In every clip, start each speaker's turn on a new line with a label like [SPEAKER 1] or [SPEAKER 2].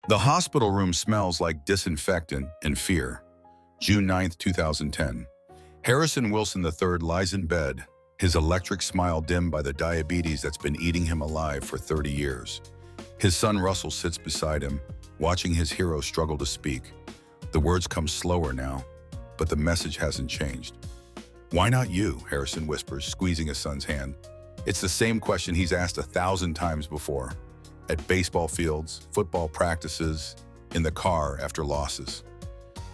[SPEAKER 1] The hospital room smells like disinfectant and fear. June 9, 2010. Harrison Wilson III lies in bed, his electric smile dimmed by the diabetes that's been eating him alive for 30 years. His son Russell sits beside him, watching his hero struggle to speak. The words come slower now, but the message hasn't changed. "Why not you?" Harrison whispers, squeezing his son's hand. It's the same question he's asked 1,000 times before. At baseball fields, football practices, in the car after losses.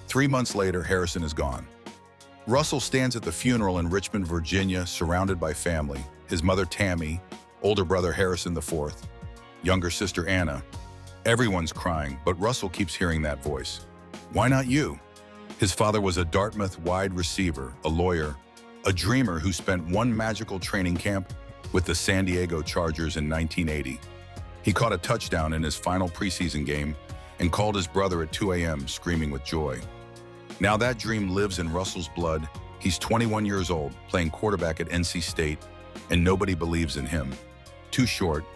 [SPEAKER 1] 3 months later, Harrison is gone. Russell stands at the funeral in Richmond, Virginia, surrounded by family. His mother, Tammy, older brother, Harrison IV, younger sister, Anna. Everyone's crying, but Russell keeps hearing that voice. Why not you? His father was a Dartmouth wide receiver, a lawyer, a dreamer who spent one magical training camp with the San Diego Chargers in 1980. He caught a touchdown in his final preseason game and called his brother at 2 a.m., screaming with joy. Now that dream lives in Russell's blood. He's 21 years old, playing quarterback at NC State, and nobody believes in him. Too short,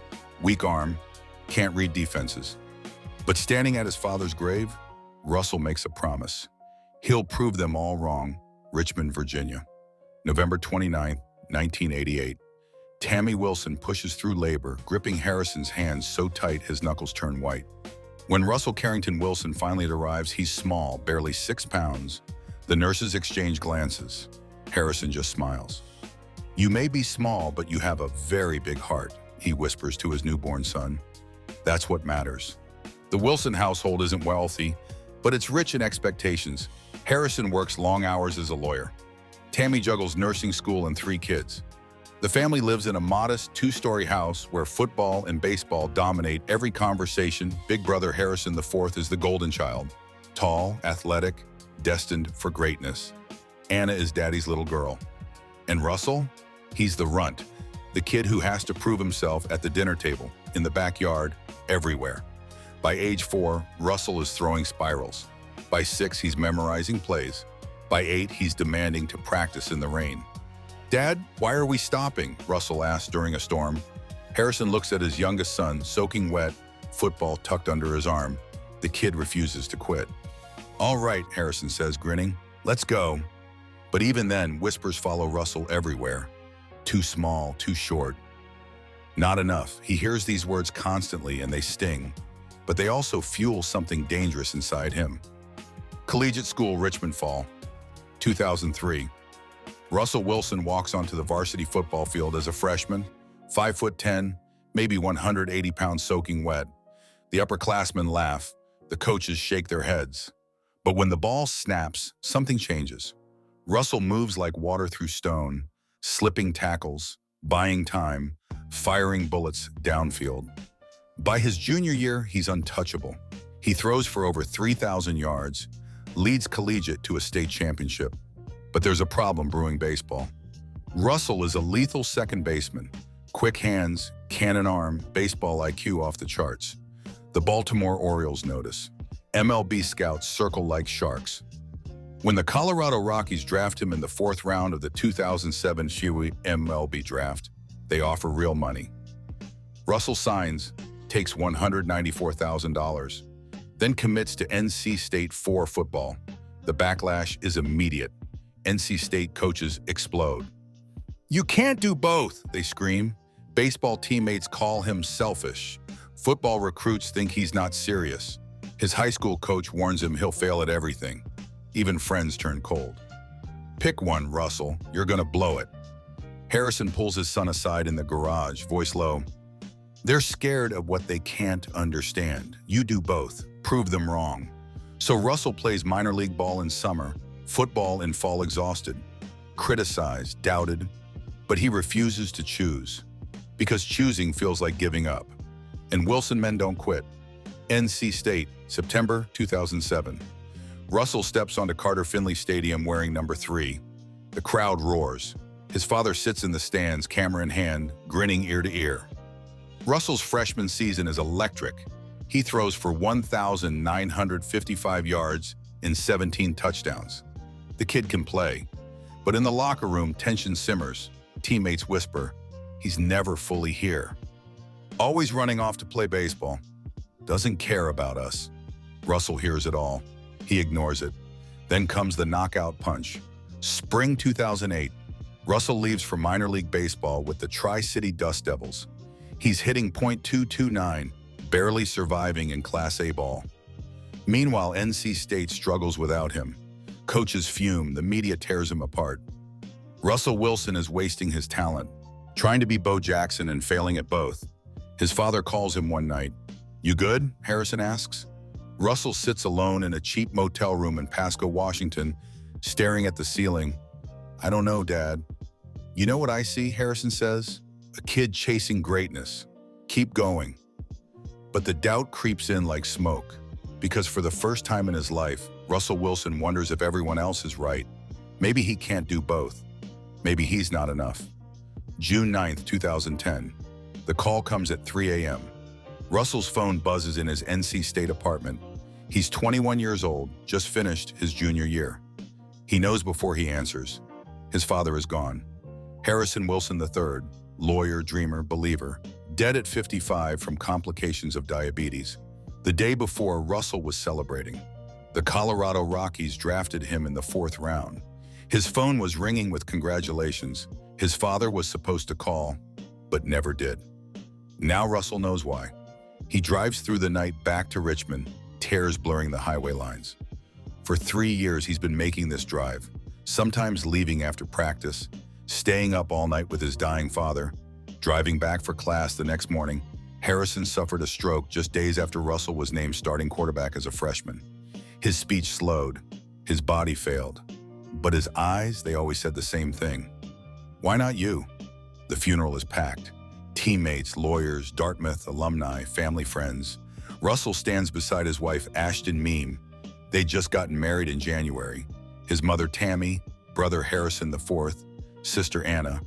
[SPEAKER 1] weak arm, can't read defenses. But standing at his father's grave, Russell makes a promise. He'll prove them all wrong. Richmond, Virginia. November 29, 1988. Tammy Wilson pushes through labor, gripping Harrison's hands so tight his knuckles turn white. When Russell Carrington Wilson finally arrives, he's small, barely 6 pounds. The nurses exchange glances. Harrison just smiles. "You may be small, but you have a very big heart," he whispers to his newborn son. That's what matters. The Wilson household isn't wealthy, but it's rich in expectations. Harrison works long hours as a lawyer. Tammy juggles nursing school and 3 kids. The family lives in a modest 2-story house where football and baseball dominate every conversation. Big brother Harrison IV is the golden child. Tall, athletic, destined for greatness. Anna is daddy's little girl. And Russell? He's the runt, the kid who has to prove himself at the dinner table, in the backyard, everywhere. By age 4, Russell is throwing spirals. By 6, he's memorizing plays. By 8, he's demanding to practice in the rain. "Dad, why are we stopping?" Russell asks during a storm. Harrison looks at his youngest son, soaking wet, football tucked under his arm. The kid refuses to quit. "All right," Harrison says, grinning. "Let's go." But even then, whispers follow Russell everywhere. Too small, too short. Not enough. He hears these words constantly and they sting, but they also fuel something dangerous inside him. Collegiate school, Richmond Fall, 2003. Russell Wilson walks onto the varsity football field as a freshman, 5'10", maybe 180 pounds soaking wet. The upperclassmen laugh, the coaches shake their heads. But when the ball snaps, something changes. Russell moves like water through stone, slipping tackles, buying time, firing bullets downfield. By his junior year, he's untouchable. He throws for over 3,000 yards, leads collegiate to a state championship. But there's a problem brewing baseball. Russell is a lethal second baseman. Quick hands, cannon arm, baseball IQ off the charts. The Baltimore Orioles notice. MLB scouts circle like sharks. When the Colorado Rockies draft him in the 4th round of the 2007 Shiwi MLB draft, they offer real money. Russell signs, takes $194,000, then commits to NC State 4 football. The backlash is immediate. NC State coaches explode. "You can't do both," they scream. Baseball teammates call him selfish. Football recruits think he's not serious. His high school coach warns him he'll fail at everything. Even friends turn cold. "Pick one, Russell. You're gonna blow it." Harrison pulls his son aside in the garage, voice low. "They're scared of what they can't understand. You do both. Prove them wrong." So Russell plays minor league ball in summer, football in fall, exhausted, criticized, doubted, but he refuses to choose because choosing feels like giving up. And Wilson men don't quit. NC State, September 2007. Russell steps onto Carter Finley Stadium wearing number 3. The crowd roars. His father sits in the stands, camera in hand, grinning ear to ear. Russell's freshman season is electric. He throws for 1,955 yards and 17 touchdowns. The kid can play, but in the locker room, tension simmers. Teammates whisper, he's never fully here. Always running off to play baseball. doesn't care about us. Russell hears it all. He ignores it. Then comes the knockout punch. Spring 2008. Russell leaves for minor league baseball with the Tri-City Dust Devils. He's hitting .229, barely surviving in Class A ball. Meanwhile, NC State struggles without him. Coaches fume, the media tears him apart. Russell Wilson is wasting his talent, trying to be Bo Jackson and failing at both. His father calls him one night. "You good?" Harrison asks. Russell sits alone in a cheap motel room in Pasco, Washington, staring at the ceiling. "I don't know, Dad." "You know what I see?" Harrison says. "A kid chasing greatness. Keep going." But the doubt creeps in like smoke, because for the first time in his life, Russell Wilson wonders if everyone else is right. Maybe he can't do both. Maybe he's not enough. June 9th, 2010. The call comes at 3 a.m. Russell's phone buzzes in his NC State apartment. He's 21 years old, just finished his junior year. He knows before he answers. His father is gone. Harrison Wilson III, lawyer, dreamer, believer, dead at 55 from complications of diabetes. The day before, Russell was celebrating. The Colorado Rockies drafted him in the 4th round. His phone was ringing with congratulations. His father was supposed to call, but never did. Now Russell knows why. He drives through the night back to Richmond, tears blurring the highway lines. For 3 years, he's been making this drive, sometimes leaving after practice, staying up all night with his dying father. Driving back for class the next morning, Harrison suffered a stroke just days after Russell was named starting quarterback as a freshman. His speech slowed, his body failed, but his eyes, they always said the same thing. "Why not you?" The funeral is packed. Teammates, lawyers, Dartmouth alumni, family friends. Russell stands beside his wife, Ashton Meem. They'd just gotten married in January. His mother, Tammy, brother Harrison IV, sister Anna.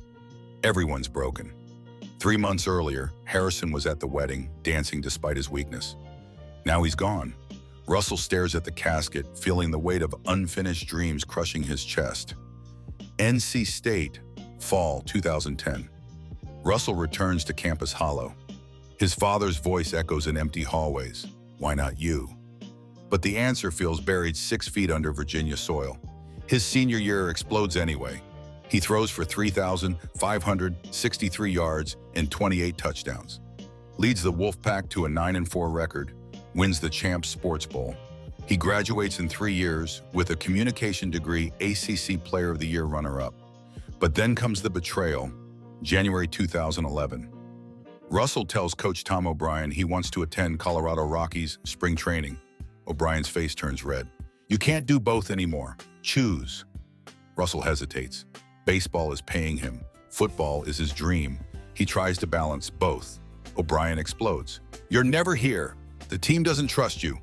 [SPEAKER 1] Everyone's broken. 3 months earlier, Harrison was at the wedding, dancing despite his weakness. Now he's gone. Russell stares at the casket, feeling the weight of unfinished dreams crushing his chest. NC State, fall 2010. Russell returns to Campus Hollow. His father's voice echoes in empty hallways. "Why not you?" But the answer feels buried 6 feet under Virginia soil. His senior year explodes anyway. He throws for 3,563 yards and 28 touchdowns. Leads the Wolfpack to a 9-4 record. Wins the Champs Sports Bowl. He graduates in 3 years with a communication degree, ACC Player of the Year runner-up. But then comes the betrayal, January 2011. Russell tells Coach Tom O'Brien he wants to attend Colorado Rockies spring training. O'Brien's face turns red. "You can't do both anymore. Choose." Russell hesitates. Baseball is paying him. Football is his dream. He tries to balance both. O'Brien explodes. "You're never here. The team doesn't trust you."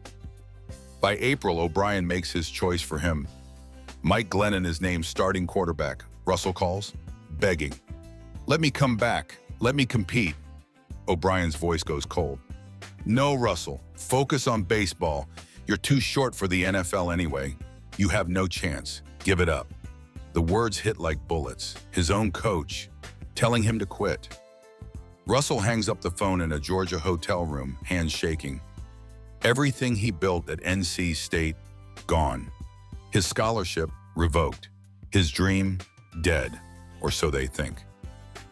[SPEAKER 1] By April, O'Brien makes his choice for him. Mike Glennon is named starting quarterback. Russell calls, begging. "Let me come back. Let me compete." O'Brien's voice goes cold. "No, Russell. Focus on baseball. You're too short for the NFL anyway. You have no chance. Give it up." The words hit like bullets. His own coach, telling him to quit. Russell hangs up the phone in a Georgia hotel room, hands shaking. Everything he built at NC State, gone. His scholarship, revoked. His dream, dead, or so they think.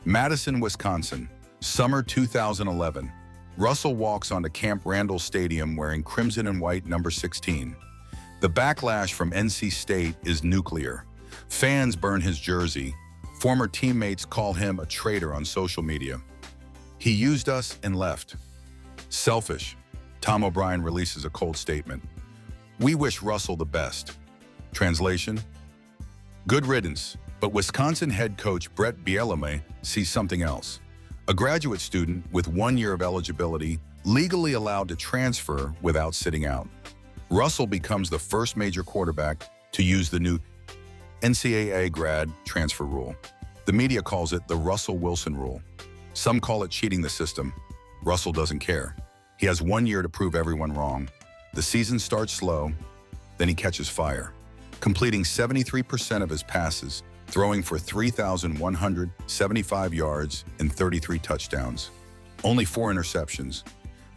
[SPEAKER 1] Madison, Wisconsin, summer 2011. Russell walks onto Camp Randall Stadium wearing crimson and white number 16. The backlash from NC State is nuclear. Fans burn his jersey. Former teammates call him a traitor on social media. "He used us and left." Selfish. Tom O'Brien releases a cold statement. "We wish Russell the best." Translation: good riddance, but Wisconsin head coach Brett Bielema sees something else. A graduate student with 1 year of eligibility, legally allowed to transfer without sitting out. Russell becomes the first major quarterback to use the new NCAA grad transfer rule. The media calls it the Russell Wilson rule. Some call it cheating the system. Russell doesn't care. He has 1 year to prove everyone wrong. The season starts slow, then he catches fire, completing 73% of his passes, throwing for 3,175 yards and 33 touchdowns. Only 4 interceptions.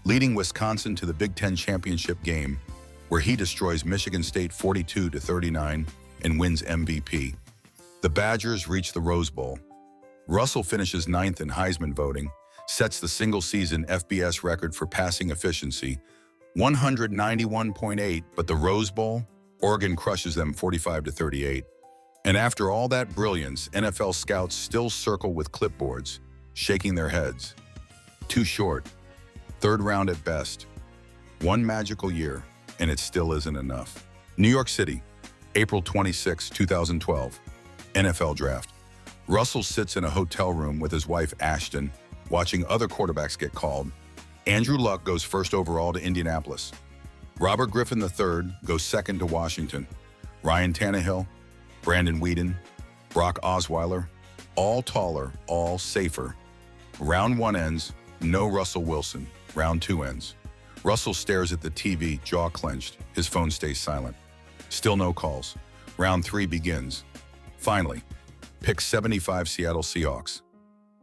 [SPEAKER 1] leading Wisconsin to the Big Ten championship game, where he destroys Michigan State 42-39 and wins MVP. The Badgers reach the Rose Bowl. Russell finishes ninth in Heisman voting, sets the single-season FBS record for passing efficiency, 191.8, but the Rose Bowl, Oregon crushes them 45-38. And after all that brilliance, NFL scouts still circle with clipboards, shaking their heads. Too short. Third round at best. One magical year, and it still isn't enough. New York City, April 26, 2012. NFL Draft. Russell sits in a hotel room with his wife Ashton, watching other quarterbacks get called. Andrew Luck goes first overall to Indianapolis. Robert Griffin III goes second to Washington. Ryan Tannehill, Brandon Weeden, Brock Osweiler, all taller, all safer. Round one ends, no Russell Wilson. Round two ends. Russell stares at the TV, jaw clenched. His phone stays silent. Still no calls. Round three begins. Finally, pick 75 Seattle Seahawks.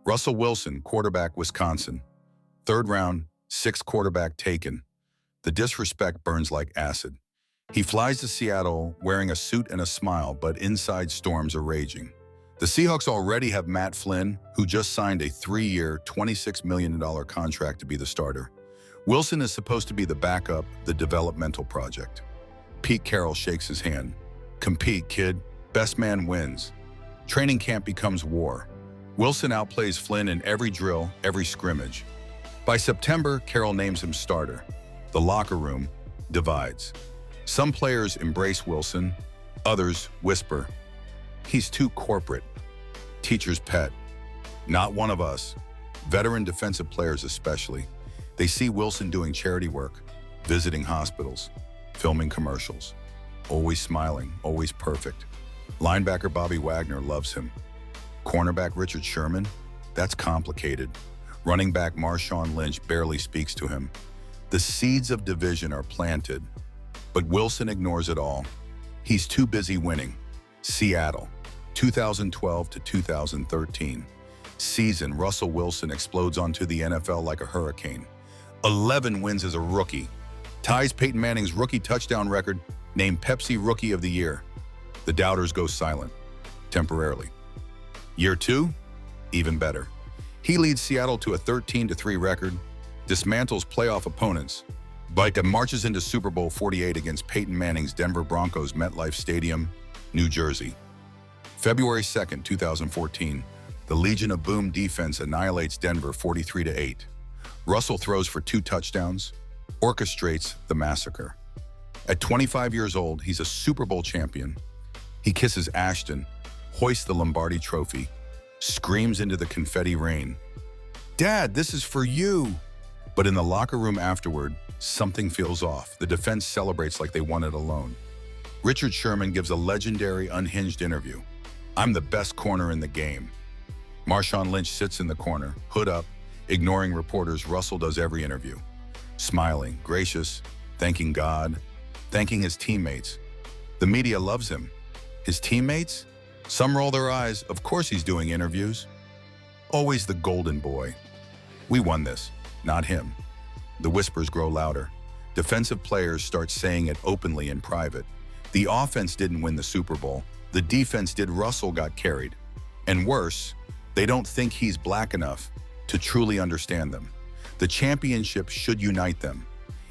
[SPEAKER 1] Russell Wilson, quarterback, Wisconsin. Third round, sixth quarterback taken. The disrespect burns like acid. He flies to Seattle wearing a suit and a smile, but inside storms are raging. The Seahawks already have Matt Flynn, who just signed a 3-year, $26 million contract to be the starter. Wilson is supposed to be the backup, the developmental project. Pete Carroll shakes his hand. Compete, kid. Best man wins. Training camp becomes war. Wilson outplays Flynn in every drill, every scrimmage. By September, Carroll names him starter. The locker room divides. Some players embrace Wilson, others whisper, "He's too corporate." Teacher's pet. Not one of us. Veteran defensive players especially. They see Wilson doing charity work, visiting hospitals, filming commercials. Always smiling, always perfect. Linebacker Bobby Wagner loves him. Cornerback Richard Sherman? That's complicated. Running back Marshawn Lynch barely speaks to him. The seeds of division are planted, but Wilson ignores it all. He's too busy winning. Seattle, 2012 to 2013. Season, Russell Wilson explodes onto the NFL like a hurricane. 11 wins as a rookie. Ties Payton Manning's rookie touchdown record, named Pepsi Rookie of the Year. The doubters go silent, temporarily. Year two, even better. He leads Seattle to a 13-3 record, dismantles playoff opponents, but marches into Super Bowl 48 against Peyton Manning's Denver Broncos MetLife Stadium, New Jersey. February 2nd, 2014, the Legion of Boom defense annihilates Denver 43-8. Russell throws for 2 touchdowns, orchestrates the massacre. At 25 years old, he's a Super Bowl champion. He kisses Ashton, hoists the Lombardi trophy, screams into the confetti rain, "Dad, this is for you!" But in the locker room afterward, something feels off. The defense celebrates like they won it alone. Richard Sherman gives a legendary, unhinged interview. "I'm the best corner in the game." Marshawn Lynch sits in the corner, hood up, ignoring reporters. Russell does every interview. Smiling, gracious, thanking God, thanking his teammates. The media loves him. His teammates? Some roll their eyes. Of course he's doing interviews. Always the golden boy. "We won this, not him." The whispers grow louder. Defensive players start saying it openly in private. The offense didn't win the Super Bowl. The defense did. Russell got carried. And worse, they don't think he's black enough to truly understand them. The championship should unite them.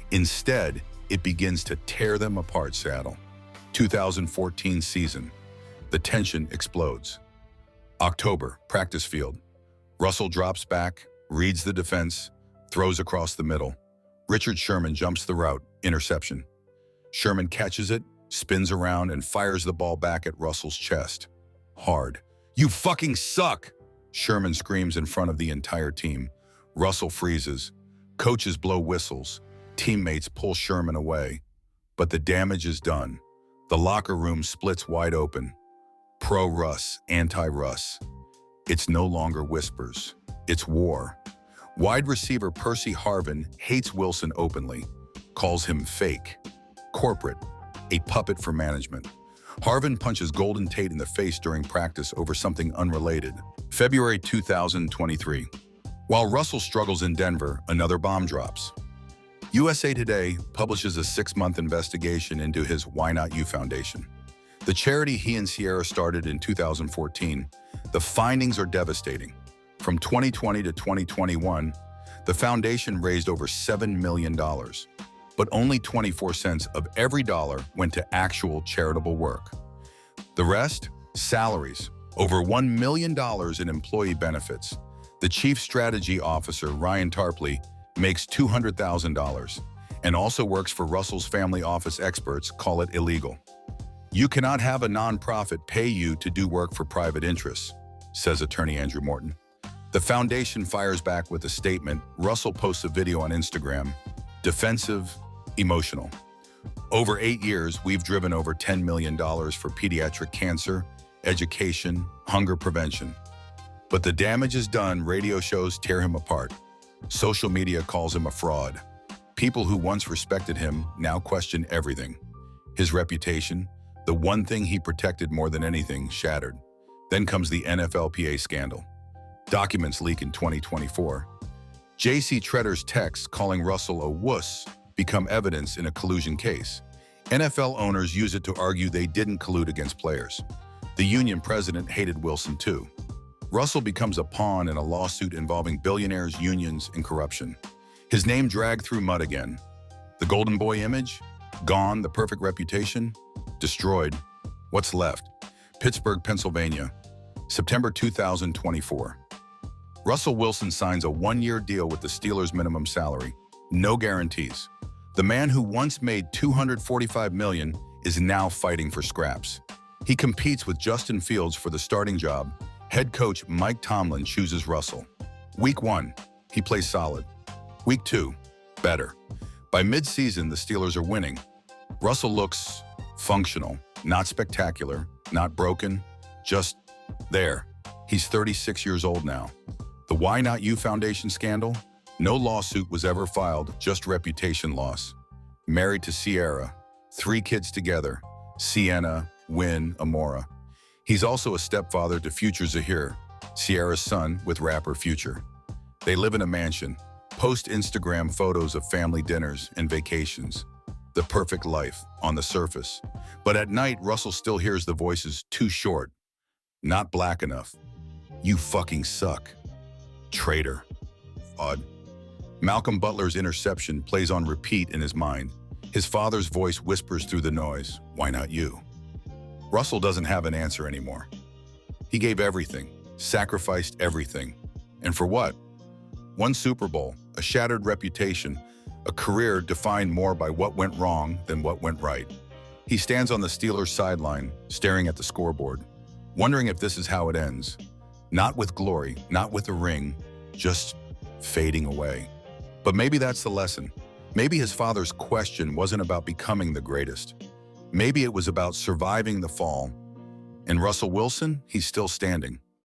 [SPEAKER 1] Instead, it begins to tear them apart. Seattle. 2014 season. The tension explodes. October, practice field. Russell drops back, reads the defense, throws across the middle. Richard Sherman jumps the route, interception. Sherman catches it, spins around, and fires the ball back at Russell's chest. Hard. "You fucking suck!" Sherman screams in front of the entire team. Russell freezes. Coaches blow whistles. Teammates pull Sherman away. But the damage is done. The locker room splits wide open. Pro-Russ, anti-Russ. It's no longer whispers. It's war. Wide receiver Percy Harvin hates Wilson openly, calls him fake, corporate, a puppet for management. Harvin punches Golden Tate in the face during practice over something unrelated. February 2023. While Russell struggles in Denver, another bomb drops. USA Today publishes a 6-month investigation into his Why Not You Foundation, the charity he and Ciara started in 2014. The findings are devastating. From 2020 to 2021, the foundation raised over $7 million, but only 24 cents of every dollar went to actual charitable work. The rest? Salaries. Over $1 million in employee benefits. The chief strategy officer, Ryan Tarpley, makes $200,000 and also works for Russell's family office. Experts call it illegal. You cannot have a nonprofit pay you to do work for private interests, says attorney Andrew Morton. The foundation fires back with a statement. Russell posts a video on Instagram. Defensive, emotional. Over 8 years, we've driven over $10 million for pediatric cancer, education, hunger prevention. But the damage is done. Radio shows tear him apart. Social media calls him a fraud. People who once respected him now question everything. His reputation, the one thing he protected more than anything, shattered. Then comes the NFLPA scandal. Documents leak in 2024. J.C. Tretter's texts calling Russell a wuss become evidence in a collusion case. NFL owners use it to argue they didn't collude against players. The union president hated Wilson too. Russell becomes a pawn in a lawsuit involving billionaires, unions, and corruption. His name dragged through mud again. The golden boy image? Gone. The perfect reputation? Destroyed. What's left? Pittsburgh, Pennsylvania, September 2024. Russell Wilson signs a 1-year deal with the Steelers' minimum salary. No guarantees. The man who once made $245 million is now fighting for scraps. He competes with Justin Fields for the starting job. Head coach Mike Tomlin chooses Russell. Week 1, he plays solid. Week 2, better. By mid-season, the Steelers are winning. Russell looks functional, not spectacular, not broken, just there. He's 36 years old now. The Why Not You Foundation scandal? No lawsuit was ever filed, just reputation loss. Married to Ciara, 3 kids together, Sienna, Wynn, Amora. He's also a stepfather to Future Zahir, Ciara's son, with rapper Future. They live in a mansion, post Instagram photos of family dinners and vacations. The perfect life on the surface. But at night, Russell still hears the voices, too short, not black enough. You fucking suck. Traitor. Odd. Malcolm Butler's interception plays on repeat in his mind. His father's voice whispers through the noise, why not you? Russell doesn't have an answer anymore. He gave everything, sacrificed everything. And for what? 1 Super Bowl, a shattered reputation, a career defined more by what went wrong than what went right. He stands on the Steelers' sideline, staring at the scoreboard, wondering if this is how it ends. Not with glory, not with a ring, just fading away. But maybe that's the lesson. Maybe his father's question wasn't about becoming the greatest. Maybe it was about surviving the fall. And Russell Wilson, he's still standing.